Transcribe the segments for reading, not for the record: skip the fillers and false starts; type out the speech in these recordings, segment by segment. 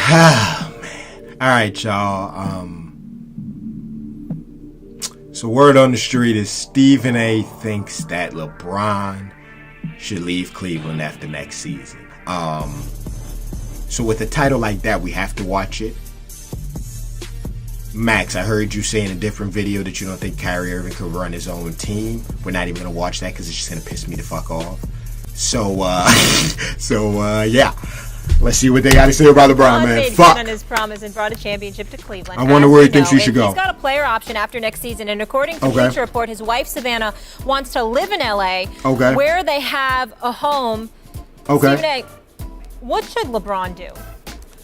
Oh, man. All right, y'all. So word on the street is Stephen A. thinks that LeBron should leave Cleveland after next season. So with a title like that, we have to watch it. Max, I heard you say in a different video that you don't think Kyrie Irving could run his own team. We're not even going to watch that because it's just going to piss me the fuck off. So, yeah. Let's see what they got to say about LeBron, man. Fuck. On his promise and brought a championship to Cleveland. I wonder where he thinks he should go. He's got a player option after next season, and according to Bleacher Report, his wife Savannah wants to live in LA, where they have a home. Stephen A., what should LeBron do?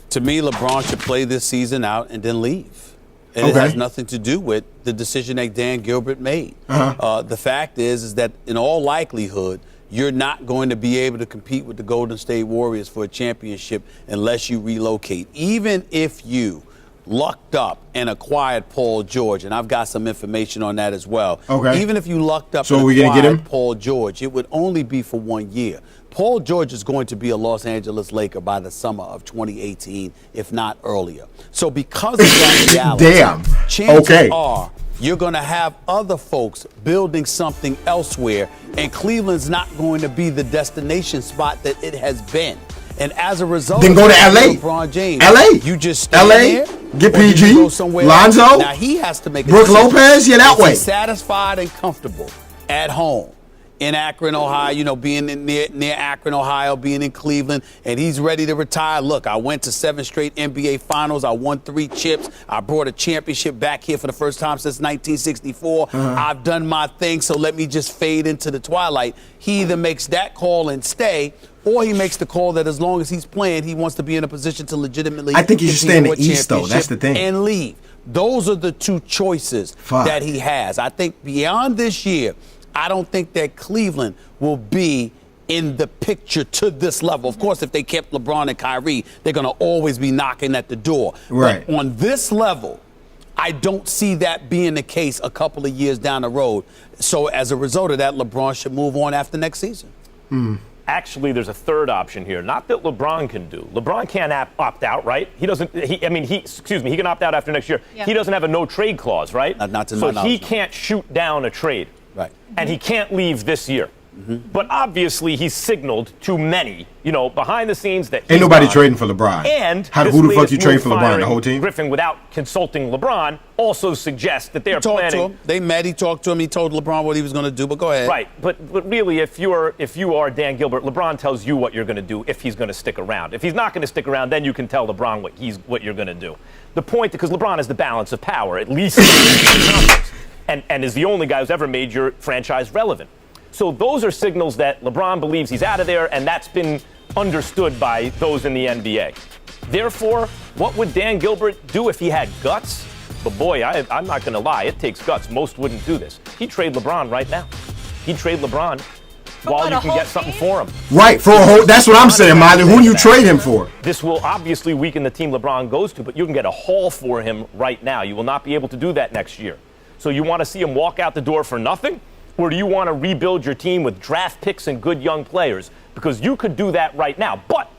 To me, LeBron should play this season out and then leave. And it has nothing to do with the decision that Dan Gilbert made. The fact is that in all likelihood, you're not going to be able to compete with the Golden State Warriors for a championship unless you relocate. Even if you lucked up and acquired Paul George, and I've got some information on that as well. Even if you lucked up and acquired Paul George, it would only be for 1 year. Paul George is going to be a Los Angeles Laker by the summer of 2018, if not earlier. So because of that reality, chances are you're going to have other folks building something elsewhere, and Cleveland's not going to be the destination spot that it has been. And as a result, then go to LA. LeBron James, LA. You just stay there, get PG, Lonzo, now he has to make a Brooke decision. Lopez, that way. He's satisfied and comfortable at home in Akron, Ohio, you know, being near Akron, Ohio, being in Cleveland, and he's ready to retire. Look, I went to 7 straight NBA Finals. I won 3 chips. I brought a championship back here for the first time since 1964. I've done my thing, so let me just fade into the twilight. He either makes that call and stay, or he makes the call that as long as he's playing, he wants to be in a position to legitimately I think he should stay in the East, though. That's the thing. And leave. Those are the 2 choices that he has. I think beyond this year, I don't think that Cleveland will be in the picture to this level. Of course, if they kept LeBron and Kyrie, they're going to always be knocking at the door. But on this level, I don't see that being the case a couple of years down the road. So as a result of that, LeBron should move on after next season. Actually, there's a third option here. Not that LeBron can do. LeBron can't opt out, right? He doesn't. He can opt out after next year. He doesn't have a no trade clause, right? Not to so my knowledge, he can't shoot down a trade. Right. And he can't leave this year. But obviously, he's signaled to many, you know, behind the scenes that ain't nobody trading for LeBron. And who the fuck you trade for LeBron? The whole team? Griffin, without consulting LeBron, also suggests that they're planning. To him. They met. He talked to him. He told LeBron what he was going to do. But go ahead. Right. But really, if you are Dan Gilbert, LeBron tells you what you're going to do if he's going to stick around. If he's not going to stick around, then you can tell LeBron what you're going to do. The point, because LeBron is the balance of power, at least in the conference, and is the only guy who's ever made your franchise relevant. So those are signals that LeBron believes he's out of there, and that's been understood by those in the NBA. Therefore, what would Dan Gilbert do if he had guts? But boy, I'm not going to lie, it takes guts. Most wouldn't do this. He'd trade LeBron right now. He'd trade LeBron while you can get something for him. Right, for a whole, that's what I'm saying, Miley. Who do you trade him for? This will obviously weaken the team LeBron goes to, but you can get a haul for him right now. You will not be able to do that next year. So you want to see him walk out the door for nothing? Or do you want to rebuild your team with draft picks and good young players? Because you could do that right now. But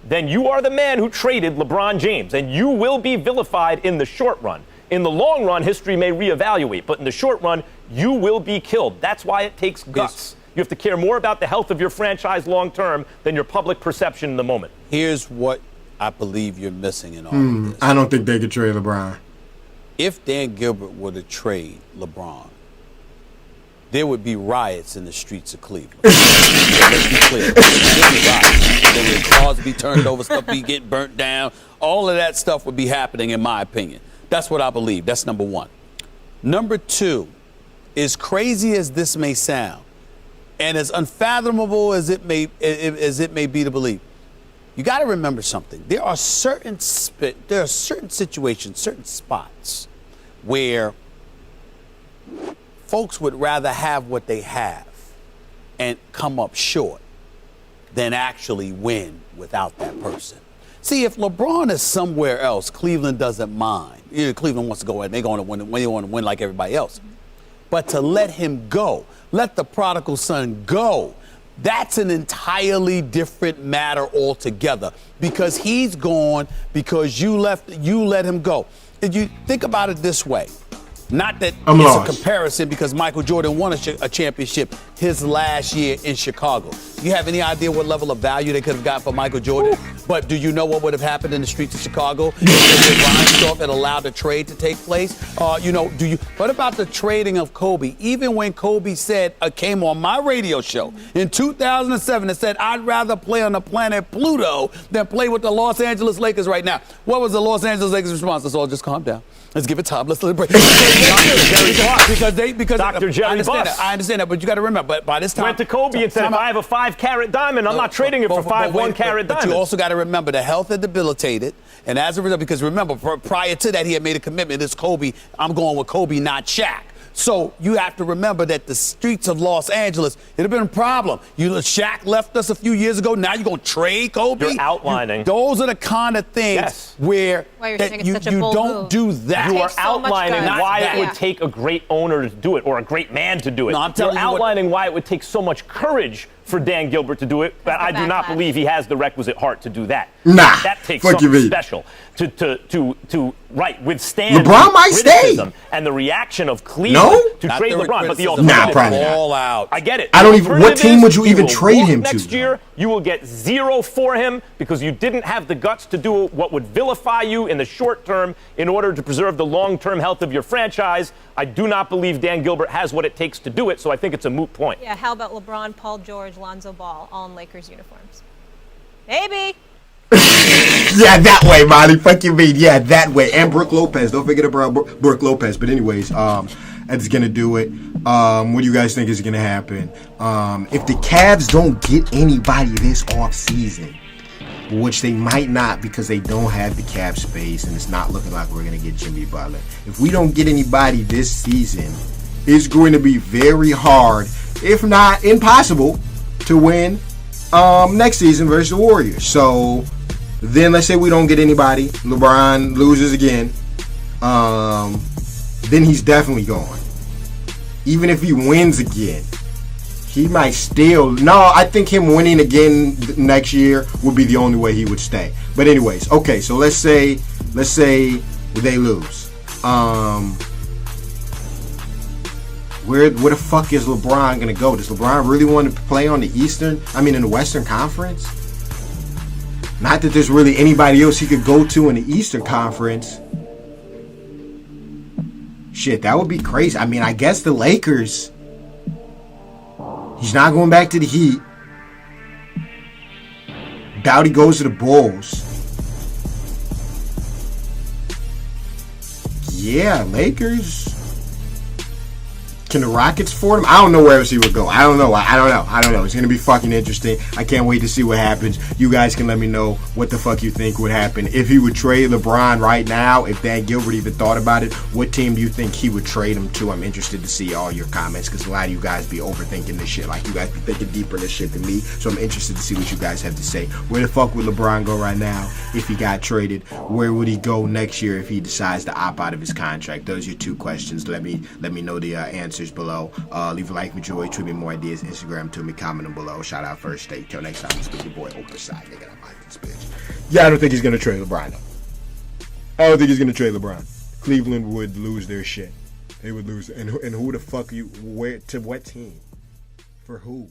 then you are the man who traded LeBron James, and you will be vilified in the short run. In the long run, history may reevaluate, but in the short run, you will be killed. That's why it takes guts. You have to care more about the health of your franchise long term than your public perception in the moment. Here's what I believe you're missing in all of this. I don't think they could trade LeBron. If Dan Gilbert were to trade LeBron, there would be riots in the streets of Cleveland. Let's be clear. There would be riots. There would cars be turned over, stuff be getting burnt down. All of that stuff would be happening, in my opinion. That's what I believe. That's number one. Number two, as crazy as this may sound, and as unfathomable as it may be to believe, you got to remember something. There are certain situations, certain spots where folks would rather have what they have and come up short than actually win without that person. See, if LeBron is somewhere else, Cleveland doesn't mind. You know, Cleveland wants to go and they're going to win. They want to win like everybody else. But to let him go, let the prodigal son go, That's an entirely different matter altogether, because he's gone because you let him go. If you think about it this way, not that it's a comparison, because Michael Jordan won a championship his last year in Chicago. You have any idea what level of value they could have got for Michael Jordan? But do you know what would have happened in the streets of Chicago if Reinsdorf had allowed the trade to take place? What about the trading of Kobe? Even when Kobe came on my radio show in 2007 and said, I'd rather play on the planet Pluto than play with the Los Angeles Lakers right now. What was the Los Angeles Lakers' response? Let's all just calm down. Let's give it time. Let's celebrate. because Dr. Jerry Buss. I understand that, but you got to remember, but by this time, went to Kobe and said, if I have a 5-carat diamond, I'm not trading it for 5 1-carat diamonds. But you also got to remember, the health had debilitated, and as a result, because remember, prior to that, he had made a commitment. It's Kobe. I'm going with Kobe, not Shaq. So you have to remember that the streets of Los Angeles, it'd have been a problem. Shaq left us a few years ago. Now you're going to trade Kobe? You're outlining. Those are the kind of things where you don't do that. You are outlining why it would take a great owner to do it, or a great man to do it. No, I'm telling You're outlining why it would take so much courage for Dan Gilbert to do it, but I do not believe he has the requisite heart to do that. Nah, that takes something special to withstand LeBron might criticism and the reaction of Cleveland to trade LeBron. But the alternative, all out. I get it. I don't even. What team would you even trade him to? Next year, you will get 0 for him because you didn't have the guts to do what would vilify you in the short term in order to preserve the long-term health of your franchise. I do not believe Dan Gilbert has what it takes to do it, so I think it's a moot point. Yeah, how about LeBron, Paul George, Lonzo Ball, all in Lakers uniforms? Maybe. Yeah, that way, Molly. Fuck you mean. Yeah, that way. And Brooke Lopez. Don't forget about Brooke Lopez. But anyways, that's going to do it. What do you guys think is going to happen? If the Cavs don't get anybody this offseason, which they might not because they don't have the cap space and it's not looking like we're going to get Jimmy Butler. If we don't get anybody this season, it's going to be very hard, if not impossible, to win next season versus the Warriors. So then let's say we don't get anybody, LeBron loses again, then he's definitely gone. Even if he wins again, he might still. No, I think him winning again next year would be the only way he would stay. But anyways, okay, so let's say they lose. Where the fuck is LeBron gonna go? Does LeBron really want to play on the in the Western Conference? Not that there's really anybody else he could go to in the Eastern Conference. Shit, that would be crazy. I guess the Lakers. He's not going back to the Heat. Doubt he goes to the Bulls. Yeah, Lakers. Can the Rockets afford him? I don't know where else he would go. I don't know. It's going to be fucking interesting. I can't wait to see what happens. You guys can let me know what the fuck you think would happen. If he would trade LeBron right now, if Dan Gilbert even thought about it, what team do you think he would trade him to? I'm interested to see all your comments because a lot of you guys be overthinking this shit. Like, you guys be thinking deeper in this shit than me. So I'm interested to see what you guys have to say. Where the fuck would LeBron go right now if he got traded? Where would he go next year if he decides to opt out of his contract? Those are your two questions. Let me know the answers below. Leave a like, enjoy, tweet me more ideas, Instagram to me, comment them below. Shout out First State. Till next time, it's your boy Overside. Nigga, I'm out this bitch. Yeah, I don't think he's gonna trade LeBron though. I don't think he's gonna trade LeBron. Cleveland would lose their shit. They would lose. And who the fuck where to what team? For who?